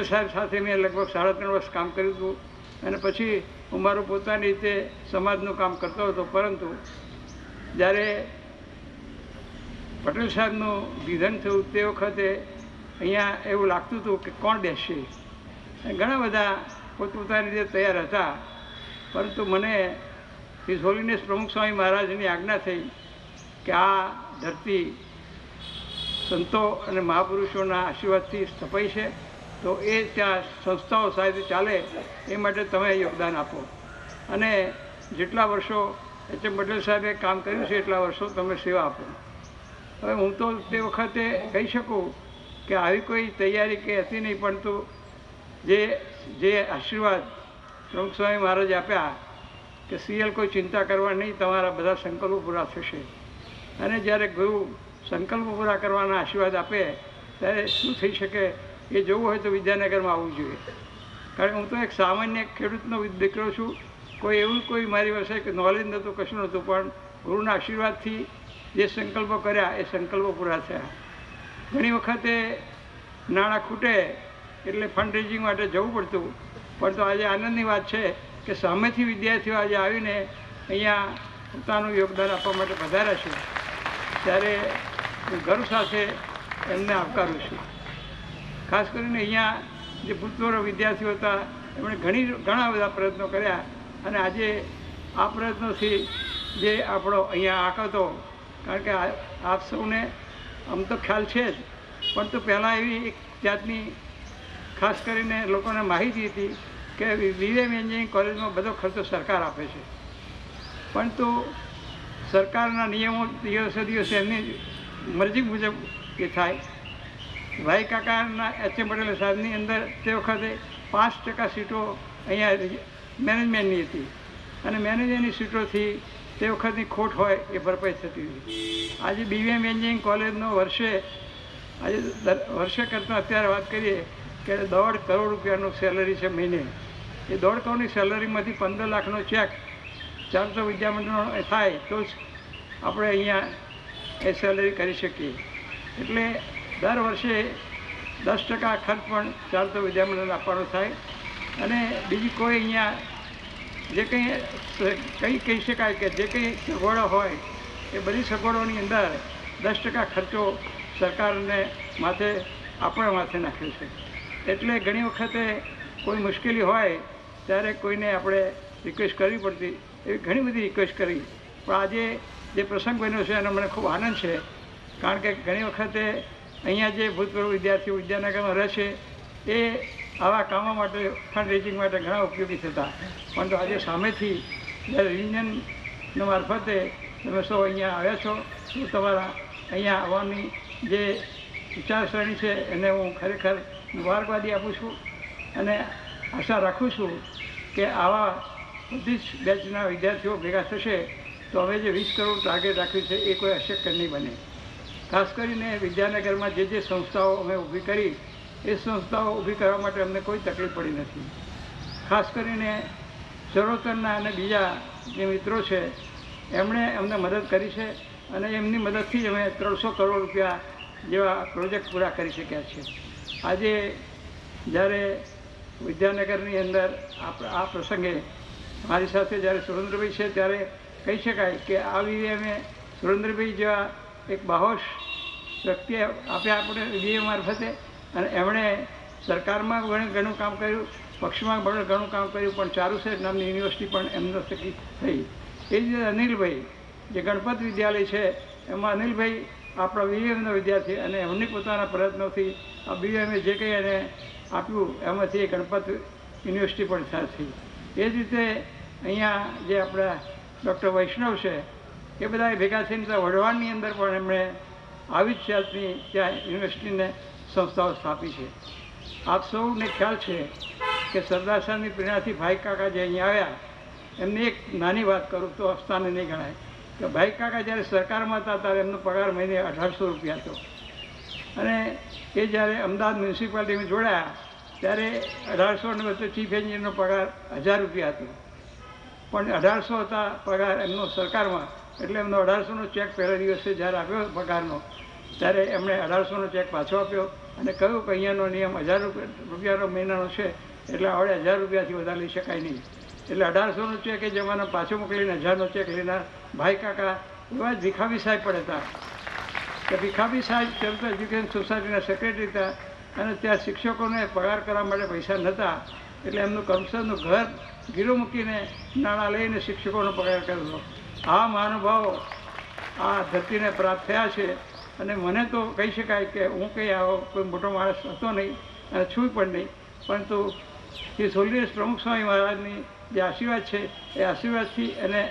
પટેલ સાહેબ સાથે મેં લગભગ 3.5 વર્ષ કામ કર્યું હતું અને પછી હું મારું પોતાની રીતે સમાજનું કામ કરતો હતો. પરંતુ જ્યારે પટેલ સાહેબનું નિધન થયું તે વખતે અહીંયા એવું લાગતું હતું કે કોણ બેસશે. ઘણા બધા પોતપોતાની રીતે તૈયાર હતા, પરંતુ મને હિઝ હોલીનેસ પ્રમુખ સ્વામી મહારાજની આજ્ઞા થઈ કે આ ધરતી સંતો અને મહાપુરુષોના આશીર્વાદથી સ્થપાઈ છે, તો એ ત્યાં સંસ્થાઓ સાથે ચાલે એ માટે તમે યોગદાન આપો અને જેટલા વર્ષો એચ.એમ. પટેલ સાહેબે કામ કર્યું છે એટલા વર્ષો તમે સેવા આપો. હવે હું તો તે વખતે કહી શકું કે આવી કોઈ તૈયારી કે હતી નહીં, પરંતુ જે આશીર્વાદ પ્રમુખ સ્વામી મહારાજે આપ્યા કે સીએલ કોઈ ચિંતા કરવા નહીં, તમારા બધા સંકલ્પો પૂરા થશે. અને જ્યારે ગુરુ સંકલ્પો પૂરા કરવાના આશીર્વાદ આપે ત્યારે શું થઈ શકે એ જોવું હોય તો વિદ્યાનગરમાં આવવું જોઈએ. કારણ કે હું તો એક સામાન્ય ખેડૂતનો દીકરો છું. કોઈ મારી પાસે નોલેજ નહોતું, કશું નહોતું, પણ ગુરુના આશીર્વાદથી જે સંકલ્પો કર્યા એ સંકલ્પો પૂરા થયા. ઘણી વખતે નાણાં ખૂટે એટલે ફંડ રેઝિંગ માટે જવું પડતું, પરંતુ આજે આનંદની વાત છે કે સામેથી વિદ્યાર્થીઓ આજે આવીને અહીંયા પોતાનું યોગદાન આપવા માટે પધાર્યા છે, ત્યારે હું ગર્વ સાથે એમને આવકારું છું. ખાસ કરીને અહીંયા જે ભૂતપૂર્વ વિદ્યાર્થીઓ હતા એમણે ઘણા બધા પ્રયત્નો કર્યા અને આજે આ પ્રયત્નોથી જે આપણો અહીંયા આંક હતો, કારણ કે આપ સૌને આમ તો ખ્યાલ છે જ, પરંતુ પહેલાં એવી એક જાતની ખાસ કરીને લોકોને માહિતી હતી કે વીવીએમ એન્જિનિયરિંગ કોલેજમાં બધો ખર્ચો સરકાર આપે છે, પરંતુ સરકારના નિયમો દિવસે એમની મરજી મુજબ એ થાય. ભાઈ કાકાના એચ.એમ. પટેલ સાહેબની અંદર તે વખતે 5% સીટો અહીંયા મેનેજમેન્ટની હતી અને મેનેજમેન્ટની સીટોથી તે વખતની ખોટ હોય એ ભરપાઈ થતી હતી. આજે બીવીએમ એન્જિનિયરિંગ કોલેજનો વર્ષે કરતાં અત્યારે વાત કરીએ કે 1.5 કરોડ રૂપિયાનું સેલરી છે મહિને. એ 1.5 કરોડની સેલરીમાંથી 15 લાખનો ચેક 400 વિદ્યામંડળનો થાય તો જ આપણે અહીંયા એ સેલરી કરી શકીએ. એટલે દર વર્ષે 10% ખર્ચ પણ 400 વિદ્યામંડળને આપવાનો થાય. અને બીજી કોઈ અહીંયા જે કંઈ કહી શકાય કે જે કંઈ સગવડો હોય એ બધી સગવડોની અંદર 10% ખર્ચો સરકારને માથે આપણે માથે નાખ્યો છે. એટલે ઘણી વખતે કોઈ મુશ્કેલી હોય ત્યારે કોઈને આપણે રિક્વેસ્ટ કરવી પડતી, એવી ઘણી બધી રિક્વેસ્ટ કરી. પણ આજે જે પ્રસંગ બન્યો છે એનો મને ખૂબ આનંદ છે, કારણ કે ઘણી વખતે અહીંયા જે ભૂતપૂર્વ વિદ્યાર્થીઓ વિદ્યાનગરમાં રહે છે એ આવા કામો માટે ફંડ રેઝિંગ માટે ઘણા ઉપયોગી થતા, પરંતુ આજે સામેથી જ્યારે યુનિયનના મારફતે તમે સૌ અહીંયા આવ્યા છો તો તમારા અહીંયા આવવાની જે વિચારસરણી છે એને હું ખરેખર મુબારકબાદી આપું છું અને આશા રાખું છું કે આવા બધી જ બેચના વિદ્યાર્થીઓ ભેગા થશે તો હવે જે 20 કરોડ ટાર્ગેટ રાખ્યું છે એ કોઈ અશક્ય નહીં બને. ખાસ કરીને વિદ્યાનગરમાં જે સંસ્થાઓ અમે ઊભી કરી એ સંસ્થાઓ ઊભી કરવા માટે અમને કોઈ તકલીફ પડી નથી. ખાસ કરીને ચરોતરના અને બીજા જે મિત્રો છે એમણે અમને મદદ કરી છે અને એમની મદદથી જ અમે 300 કરોડ રૂપિયા જેવા પ્રોજેક્ટ પૂરા કરી શક્યા છીએ. આજે જ્યારે વિદ્યાનગરની અંદર આ પ્રસંગે મારી સાથે જ્યારે સુરેન્દ્રભાઈ છે ત્યારે કહી શકાય કે આ વીવીએમે સુરેન્દ્રભાઈ જેવા એક બાહોશ વ્યક્તિ આપ્યા આપણે વીવીએમ મારફતે, અને એમણે સરકારમાં ઘણું કામ કર્યું, પક્ષમાં પણ ઘણું કામ કર્યું, પણ ચારુસેટ નામની યુનિવર્સિટી પણ એમનો થકી થઈ. એ જ રીતે અનિલભાઈ જે ગણપત વિદ્યાલય છે એમાં અનિલભાઈ આપણા વીવીએમના વિદ્યાર્થી અને એમની પોતાના પ્રયત્નોથી આ બીવીએમે જે કંઈ એને આપ્યું એમાંથી ગણપત યુનિવર્સિટી પણ થઈ. એ જ રીતે અહીંયા જે આપણા ડૉક્ટર વૈષ્ણવ છે એ બધા ભેગા થઈને વઢવાણની અંદર પણ એમણે આવી જ જાતની ત્યાં યુનિવર્સિટીને સંસ્થાઓ સ્થાપી છે. આપ સૌને ખ્યાલ છે કે સરદાર સાહેબની પ્રેરણાથી ભાઈ કાકા જે અહીંયા આવ્યા એમની એક નાની વાત કરું તો અફસાને નહીં ગણાય કે ભાઈ કાકા જ્યારે સરકારમાં હતા ત્યારે એમનો પગાર મહિને 1800 રૂપિયા હતો અને એ જ્યારે અમદાવાદ મ્યુનિસિપાલિટીમાં જોડાયા ત્યારે 1800 ને વચ્ચે ચીફ એન્જિનિયરનો પગાર 1000 રૂપિયા હતો, પણ 1800 હતા પગાર એમનો સરકારમાં. એટલે એમનો 1800નો ચેક પહેલા દિવસે જ્યારે આપ્યો પગારનો ત્યારે એમણે 1800નો ચેક પાછો આપ્યો અને કહ્યું કે અહીંયાનો નિયમ 1000 રૂપિયાનો મહિનાનો છે, એટલે આવડે 1000 રૂપિયાથી વધારે લઈ શકાય નહીં. એટલે 1800નો ચેક એ જમાનો પાછો મોકલીને 1000નો ચેક લેનાર ભાઈ કાકા એવા જ ભીખાભી સાહેબ પણ હતા. કે ભીખાભી સાહેબ ચેરિટેબલ એજ્યુકેશન સોસાયટીના સેક્રેટરી હતા, અને ત્યાં શિક્ષકોને પગાર કરવા માટે પૈસા નહોતા, એટલે એમનું કમસરનું ઘર ગીરો મૂકીને નાણાં લઈને શિક્ષકોનો પગાર કર્યો. આ મહાનુભાવો આ ધરતીને પ્રાપ્ત થયા છે. અને મને તો કહી શકાય કે હું કંઈ આવો કોઈ મોટો માણસ હતો નહીં અને છું પણ નહીં, પરંતુ શ્રી સોલિયસ પ્રમુખ સ્વામી મહારાજની જે આશીર્વાદ છે એ આશીર્વાદથી અને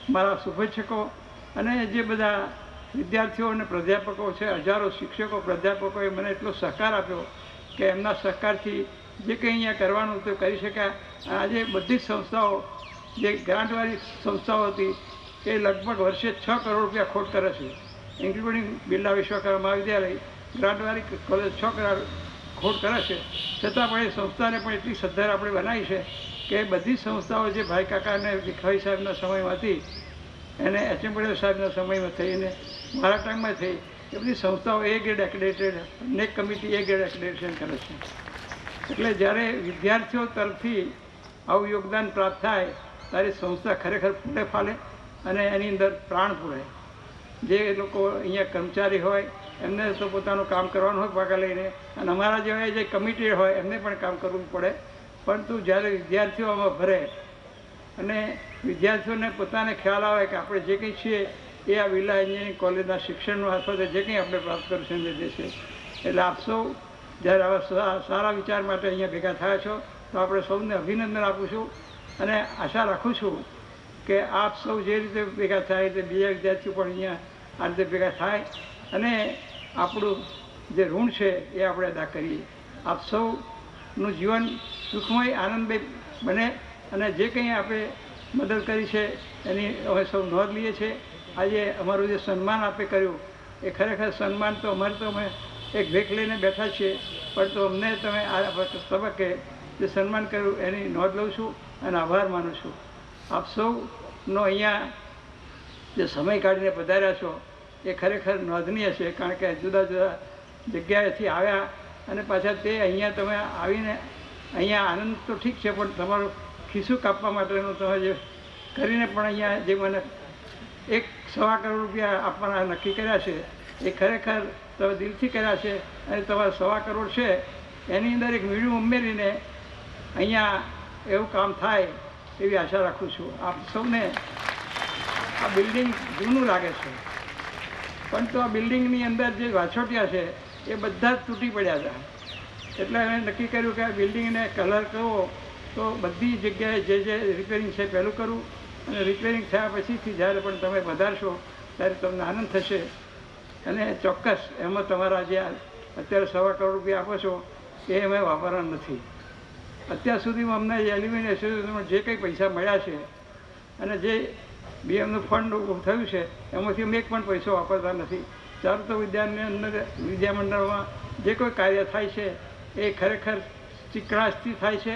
મારા શુભેચ્છકો અને જે બધા વિદ્યાર્થીઓ અને પ્રાધ્યાપકો છે, હજારો શિક્ષકો પ્રાધ્યાપકોએ મને એટલો સહકાર આપ્યો કે એમના સહકારથી જે કંઈ અહીંયા કરવાનું તો કરી શક્યા. આજે બધી જ સંસ્થાઓ જે ગ્રાન્ટવાળી સંસ્થાઓ હતી એ લગભગ વર્ષે 6 કરોડ રૂપિયા ખોટ કરે છે, ઇન્ક્લુડિંગ બિરલા વિશ્વકર્મા મહાવિદ્યાલય ગ્રાન્ટવાળી કોલેજ 6 કરોડ ખોટ કરે છે. છતાં પણ એ સંસ્થાને પણ એટલી સદ્ધર આપણે બનાવી છે કે બધી સંસ્થાઓ જે ભાઈ કાકાને ભીખાઈ સાહેબના સમયમાં હતી, એને એચ.એમ. પટેલ સાહેબના સમયમાં થઈને મારા ટાઈમમાં થઈ, એ બધી સંસ્થાઓ એ ગ્રેડ એક્રેડિટેડ, નેક કમિટી એ ગ્રેડ એક્રેડિટેશન કરે છે. એટલે જ્યારે વિદ્યાર્થીઓ તરફથી આવું યોગદાન પ્રાપ્ત થાય ત્યારે સંસ્થા ખરેખર ફૂલે ફાલે અને એની અંદર પ્રાણ પૂરે. જે લોકો અહીંયા કર્મચારી હોય એમને તો પોતાનું કામ કરવાનું હોય પગાર લઈને, અને અમારા જેવા જે કમિટી હોય એમને પણ કામ કરવું પડે. પરંતુ જ્યારે વિદ્યાર્થીઓ આમાં ભરે અને વિદ્યાર્થીઓને પોતાને ખ્યાલ આવે કે આપણે જે કંઈ છીએ એ આ બિરલા એન્જિનિયરિંગ કોલેજના શિક્ષણનું મારફતે જે કંઈ આપણે પ્રાપ્ત કરશું એ દેશે. એટલે આપ સૌ જ્યારે આવા સારા વિચાર માટે અહીંયા ભેગા થયા છો તો આપણે સૌને અભિનંદન આપું છું અને આશા રાખું છું કે આપ સૌ જે રીતે ભેગા થાય તે બીજા વિદ્યાર્થીઓ પણ અહીંયા આ રીતે ભેગા થાય અને આપણું જે ઋણ છે એ આપણે અદા કરીએ. આપ સૌનું જીવન સુખમય આનંદમય બને અને જે કંઈ આપણે મદદ કરી છે એની અમે સૌ નોંધ લઈએ છીએ. આજે અમારું જે સન્માન આપે કર્યું એ ખરેખર સન્માન તો અમારે તો અમે એક ભેખ લઈને બેઠા છીએ, પણ તો અમને તમે આ તબક્કે જે સન્માન કર્યું એની નોંધ લઉં છું અને આભાર માનું છું. આપ સૌનો અહીંયા જે સમય કાઢીને પધાર્યા છો એ ખરેખર નોંધનીય છે, કારણ કે જુદા જુદા જગ્યાએથી આવ્યા અને પાછા તે અહીંયા તમે આવીને અહીંયા આનંદ તો ઠીક છે, પણ તમારું ખિસ્સું કાપવા માટેનું તમે જે કરીને પણ અહીંયા જે મને 1.25 કરોડ રૂપિયા આપવાના નક્કી કર્યા છે એ ખરેખર તમે દિલથી કર્યા છે. અને તમારા 1.25 કરોડ છે એની અંદર એક મીડિયમ ઉમેરીને અહીંયા એવું કામ થાય એવી આશા રાખું છું. આપ સૌને આ બિલ્ડિંગ જૂનું લાગે છે, પણ તો આ બિલ્ડિંગની અંદર જે વાછોટિયા છે એ બધા જ તૂટી પડ્યા હતા. એટલે અમે નક્કી કર્યું કે આ બિલ્ડિંગને કલર કરવો તો બધી જગ્યાએ જે રિપેરિંગ છે પહેલું કરવું, અને રિપેરિંગ થયા પછીથી જ્યારે પણ તમે વધારશો ત્યારે તમને આનંદ થશે. અને ચોક્કસ એમાં તમારા જે અત્યારે 1.25 કરોડ રૂપિયા આપો છો એ અમે વાપરવાના નથી. અત્યાર સુધીમાં અમને એલ્યુમિનિયમ એસોસિએશનમાં જે કંઈ પૈસા મળ્યા છે અને જે બીએમનું ફંડ ઊભું થયું છે એમાંથી અમે એક પણ પૈસો વાપરતા નથી. ચારુતો વિદ્યામંડળમાં જે કોઈ કાર્ય થાય છે એ ખરેખર ચીકણાશથી થાય છે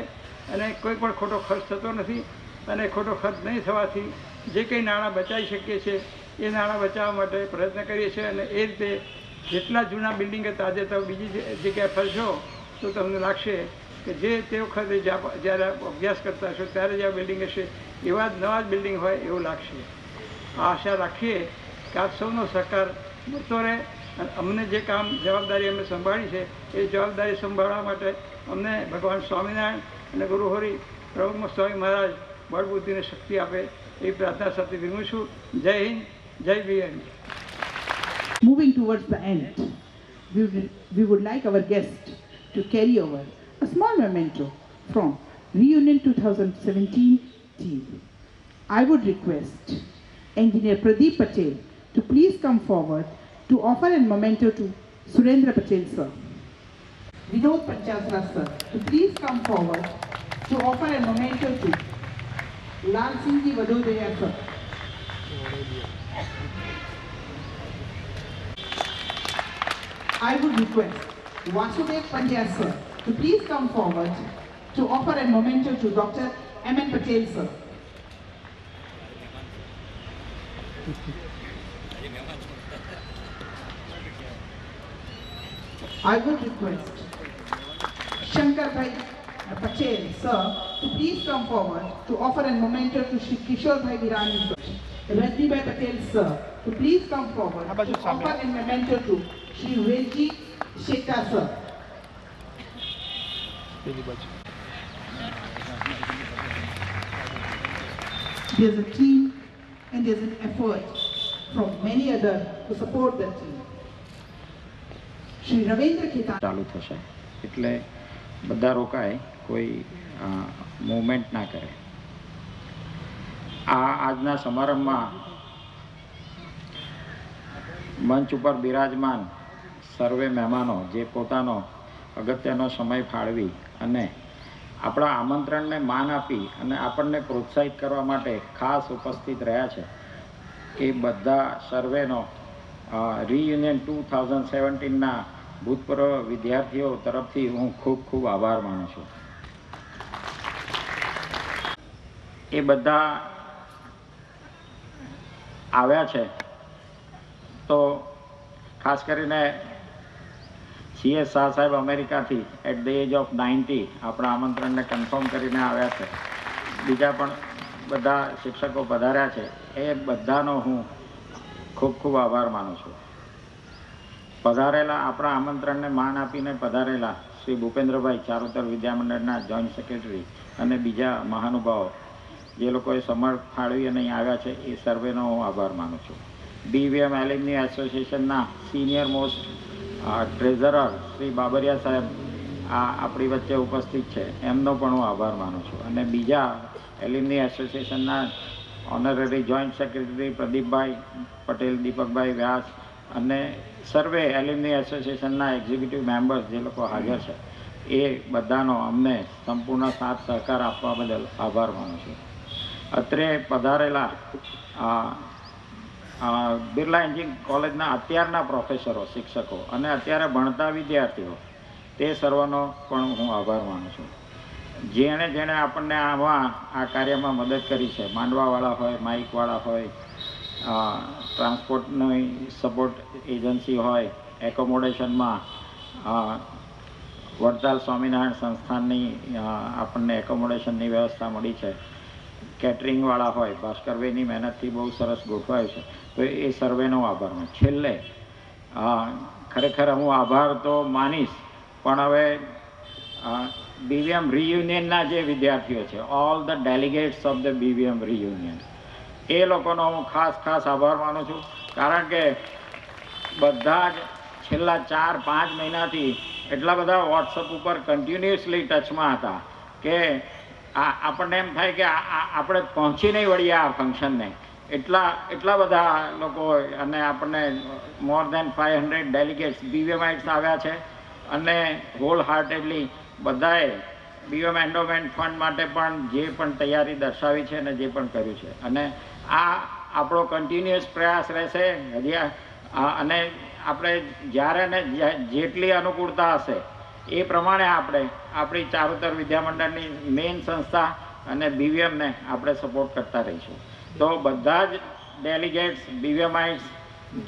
અને કોઈ પણ ખોટો ખર્ચ થતો નથી. અને ખોટો ખર્ચ નહીં થવાથી જે કંઈ નાણાં બચાવી શકીએ છીએ એ નાણાં બચાવવા માટે પ્રયત્ન કરીએ છીએ. અને એ રીતે જેટલા જૂના બિલ્ડિંગ હતા આજે તો બીજી જગ્યાએ ફરશો તો તમને લાગશે કે જે તે વખતે જ્યારે અભ્યાસ કરતા હશો ત્યારે જે આ બિલ્ડિંગ હશે એવા જ નવા જ બિલ્ડિંગ હોય એવું લાગશે. આ આશા રાખીએ કે આપ સૌનો સહકાર મળતો રહે અને અમને જે કામ જવાબદારી અમે સંભાળી છે એ જવાબદારી સંભાળવા માટે અમને ભગવાન સ્વામિનારાયણ અને ગુરુહરિ પ્રમુખ સ્વામી મહારાજ બળ બુદ્ધિને શક્તિ આપે એ પ્રાર્થના સાથે વિરમું છું. જય હિન્દ, જય Bihari. Moving towards the end, we would like our guest to carry over a small memento from Reunion 2017 team. I would request Engineer Pradeep Patel to please come forward to offer a memento to Surendra Patel sir. Vinod Panchasla sir to please come forward to offer a memento to Lal Singh Ji Vadodaya sir. I would request Vasudev Pandya sir to please come forward to offer a memento to Dr. M.N. Patel sir. I would request Shankar Bhai Patel, sir, to please come forward to offer a memento to Shri Kishore Bhai Virani. Rajni Bhai Patel, sir, to please come forward to offer a memento to Shri Reggie Shekta, sir. There's a team and there's an effort from many others to support the team. Shri Ravindra Ketan. ચાલુ થશે એટલે બધા રોકાય, કોઈ movement ના કરે. આજના સમારંભમાં મંચ ઉપર બિરાજમાન સર્વે મહેમાનો જે પોતાનો અગત્યનો સમય ફાળવી અને આપણા આમંત્રણને માન આપી અને આપણને પ્રોત્સાહિત કરવા માટે ખાસ ઉપસ્થિત રહ્યા છે, એ બધા સર્વેનો રિયુનિયન 2017ના ભૂતપૂર્વ વિદ્યાર્થીઓ તરફથી હું ખૂબ ખૂબ આભાર માનું છું. એ બધા આવ્યા છે તો ખાસ કરીને CS શાહ સાહેબ અમેરિકાથી એટ ધ એજ ઓફ 90 આપણા આમંત્રણને કન્ફર્મ કરીને આવ્યા છે. બીજા પણ બધા શિક્ષકો પધાર્યા છે, એ બધાનો હું ખૂબ ખૂબ આભાર માનું છું. પધારેલા આપણા આમંત્રણને માન આપીને પધારેલા શ્રી ભૂપેન્દ્રભાઈ ચારુતર વિદ્યામંડળના જોઈન્ટ સેક્રેટરી અને બીજા મહાનુભાવો જે લોકોએ સમર્થ ફાળવી અને અહીં આવ્યા છે, એ સર્વેનો હું આભાર માનું છું. BVM એલ્યુમની એસોસિએશનના senior most treasurer Shri Babariya સાહેબ આપણી વચ્ચે ઉપસ્થિત છે, એમનો પણ હું આભાર માનું છું. અને બીજા એલ્યુમની એસોસિએશનના ઓનરરી જોઈન્ટ સેક્રેટરી પ્રદીપભાઈ પટેલ, દીપકભાઈ વ્યાસ અને સર્વે એલ્યુમની એસોસિએશનના એક્ઝિક્યુટિવ મેમ્બર્સ જે લોકો હાજર છે, એ બધાનો અમને સંપૂર્ણ સાથ સહકાર આપવા બદલ આભાર માનું છું. અત્રે પધારેલા બિરલા એન્જિનિયરિંગ કોલેજના અત્યારના પ્રોફેસરો, શિક્ષકો અને અત્યારે ભણતા વિદ્યાર્થીઓ, તે સર્વનો પણ હું આભાર માનું છું. જેણે જેણે આપણને આ કાર્યમાં મદદ કરી છે, માંડવાવાળા હોય, માઇકવાળા હોય, ટ્રાન્સપોર્ટની સપોર્ટ એજન્સી હોય, એકોમોડેશનમાં વડતાલ સ્વામિનારાયણ સંસ્થાનની આપણને એકોમોડેશનની વ્યવસ્થા મળી છે, કેટરિંગવાળા હોય, ભાસ્કરભાઈની મહેનતથી બહુ સરસ ગોઠવાયું છે, તો એ સર્વેનો આભાર માનું. છેલ્લે ખરેખર હું આભાર તો માનીશ, પણ હવે BVM રિયુનિયનના જે વિદ્યાર્થીઓ છે, all the delegates of the BVM reunion, એ લોકોનો હું ખાસ આભાર માનું છું. કારણ કે બધા જ છેલ્લા 4-5 મહિનાથી એટલા બધા વોટ્સઅપ ઉપર કન્ટિન્યુઅસલી ટચમાં હતા કે આપણને એમ થાય કે આપણે પહોંચી નહીં વળીએ આ ફંક્શનને, એટલા બધા લોકો. અને આપણને મોર દેન 500 ડેલિગેટ્સ BVMites આવ્યા છે અને હોલ હાર્ટેડલી બધાએ BVM એન્ડોમેન્ટ ફંડ માટે પણ જે પણ તૈયારી દર્શાવી છે અને જે પણ કર્યું છે, અને આ આપણો કન્ટિન્યુઅસ પ્રયાસ રહેશે હજી. અને આપણે જ્યારે ને જેટલી અનુકૂળતા હશે એ પ્રમાણે આપણે આપણી ચારુતર વિદ્યામંડળની મેઇન સંસ્થા અને BVMને આપણે સપોર્ટ કરતા રહીશું. તો બધા જ ડેલિગેટ્સ, BVMites,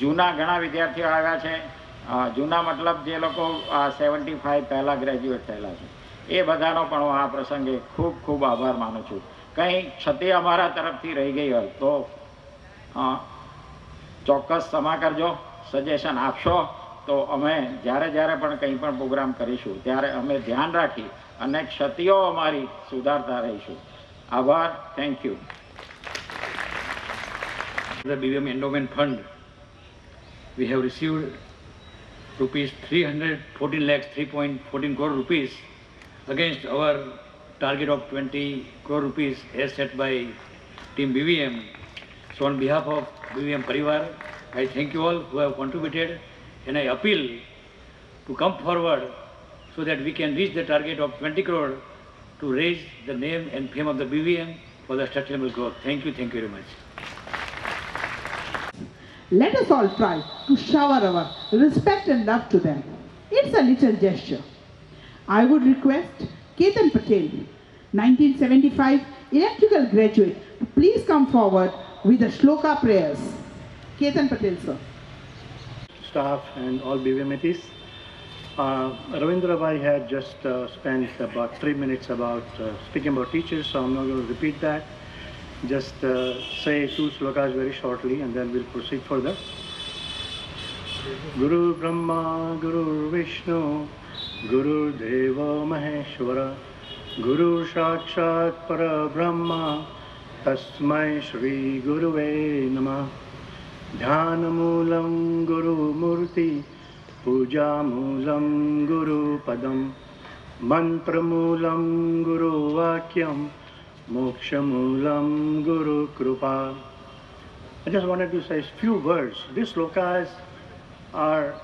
જૂના ઘણા વિદ્યાર્થીઓ આવ્યા છે, જૂના મતલબ જે લોકો 75 પહેલાં ગ્રેજ્યુએટ થયેલા છે, એ બધાનો પણ હું આ પ્રસંગે ખૂબ આભાર માનું છું. કંઈ ક્ષતિ અમારા તરફથી રહી ગઈ હોય તો ચોક્કસ ક્ષમા કરજો, સજેશન આપશો, તો અમે જ્યારે પણ કંઈ પણ પ્રોગ્રામ કરીશું ત્યારે અમે ધ્યાન રાખી અને ક્ષતિઓ અમારી સુધારતા રહીશું. આભાર. Thank you. The BVM Endowment Fund, we have received rupees 314 crore rupees against our target of 20 crore rupees as set by Team BVM. So on behalf of BVM Parivar, I thank you all who have contributed, and I appeal to come forward so that we can reach the target of 20 crore to raise the name and fame of the BVM for the sustainable growth. Thank you very much. Let us all try to shower our respect and love to them. It's a little gesture. I would request Ketan Patel, 1975 electrical graduate, to please come forward with the shloka prayers. Ketan Patel, sir. Staff and all BVMites, Ravindra Bhai had just spent about 3 minutes about speaking about teachers, so I'm not going to repeat that. Just say 2 slokas very shortly and then we'll proceed further. Guru Brahma, Guru Vishnu, Guru Deva Maheshwara, Guru Sakshat Para Brahma, Tasmai Shri Guruve Namah. Dhyanamoolam Guru Murti, Pujamulam Guru Padam, Mantramulam Guru Vakyam, Mokshamulam Guru Krupa. I just wanted to say a few words. These slokas are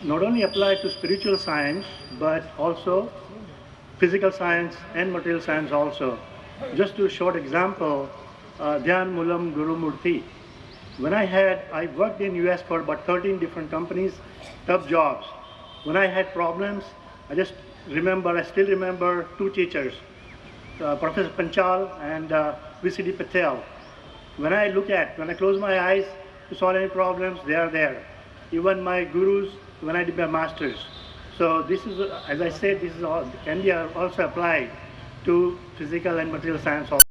not only applied to spiritual science, but also physical science and material science also. Just to short example, Dhyan Mulam Guru Murti. When I worked in US for about 13 different companies, tough jobs. When I had problems, I still remember 2 teachers, Professor Panchal and VCD Patel. When I close my eyes to solve any problems, they are there. Even my gurus, when I did my masters. So this is, as I said, this is all, can be also applied to physical and material science also.